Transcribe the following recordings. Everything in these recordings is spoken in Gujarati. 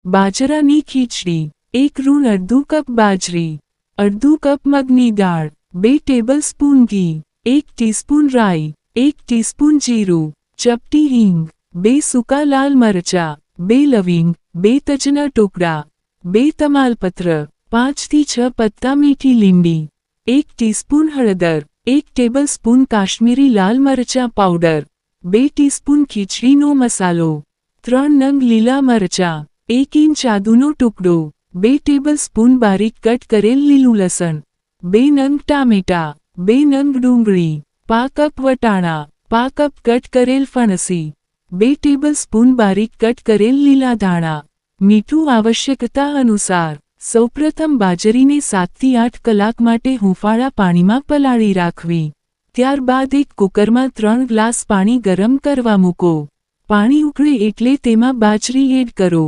બાજરાની ખીચડી 1 ઋણ અડધું કપ બાજરી, અડધું કપ મગની દાળ, 2 ટેબલસ્પૂન ઘી, 1 ટીસ્પૂન રાઈ, 1 ટીસ્પૂન જીરું, ચપટી હિંગ, 2 સૂકા લાલ મરચાં, 2 લવિંગ, 2 તજના ટુકડા, 2 તમાલપત્ર, 5 થી 6 પત્તા મીઠી લીંડી, 1 ટીસ્પૂન હળદર, 1 ટેબલસ્પૂન કાશ્મીરી લાલ મરચાં પાવડર, 2 ટીસ્પૂન ખીચડીનો મસાલો, 3 નંગ લીલા મરચાં, 1 ઇંચ આદુનો ટુકડો, 2 ટેબલસ્પૂન બારીક કટ કરેલ લીલું લસણ, 2 નંગ ટામેટાં, 2 નંગ ડુંગળી, પા કપ વટાણા, પા કપ કટ કરેલ ફણસી, 2 ટેબલસ્પૂન બારીક કટ કરેલ લીલા ધાણા, મીઠું આવશ્યકતા અનુસાર. સૌપ્રથમ બાજરીને 7 થી 8 કલાક માટે હૂંફાળા પાણીમાં પલાળી રાખવી. ત્યારબાદ એક કુકરમાં 3 ગ્લાસ પાણી ગરમ કરવા મૂકો. પાણી ઉકળે એટલે તેમાં બાજરી એડ કરો.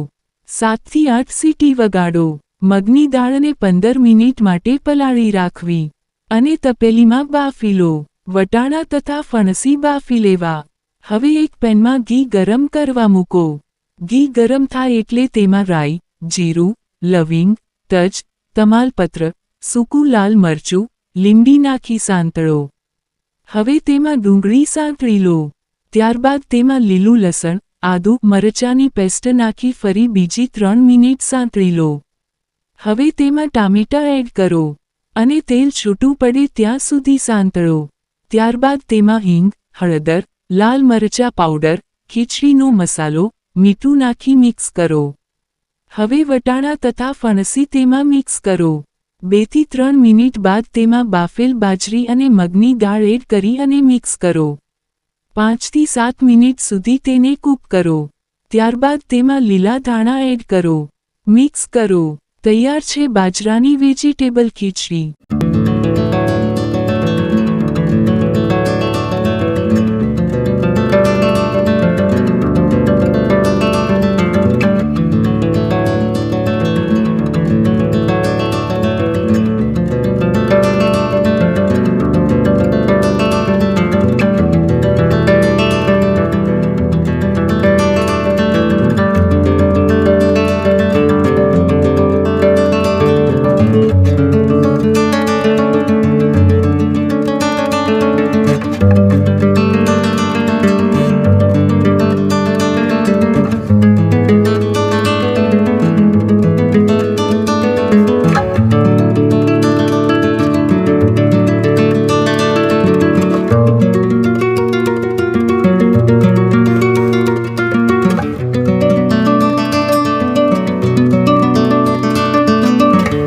7 થી 8 સીટી વગાડો. મગની દાળને 15 મિનિટ માટે પલાળી રાખવી અને તપેલીમાં બાફી લો. વટાણા તથા ફણસી બાફી લેવા. હવે એક પેનમાં ઘી ગરમ કરવા મૂકો. ઘી ગરમ થાય એટલે તેમાં રાઈ, જીરું, લવિંગ, તજ, તમાલપત્ર, સૂકું લાલ મરચું, લીંડી નાખી સાંતળો. હવે તેમાં ડુંગળી સાંતળી લો. ત્યારબાદ તેમાં લીલું લસણ, આદુ, મરચાંની પેસ્ટ નાખી ફરી બીજી 3 મિનિટ સાંતળી લો. હવે તેમાં ટામેટાં એડ કરો અને તેલ છૂટું પડે ત્યાં સુધી સાંતળો. ત્યારબાદ તેમાં હિંગ, હળદર, લાલ મરચાં પાવડર, ખીચડીનો મસાલો, મીઠું નાખી મિક્સ કરો. હવે વટાણા તથા ફણસી તેમાં મિક્સ કરો. 2 થી 3 મિનિટ બાદ તેમાં બાફેલ બાજરી અને મગની દાળ એડ કરી અને મિક્સ કરો. 5 થી 7 મિનિટ સુધી તેને કૂક કરો. ત્યારબાદ તેમાં લીલા ધાણા એડ કરો. મિક્સ કરો. તૈયાર છે બાજરાની વેજીટેબલ ખીચડી.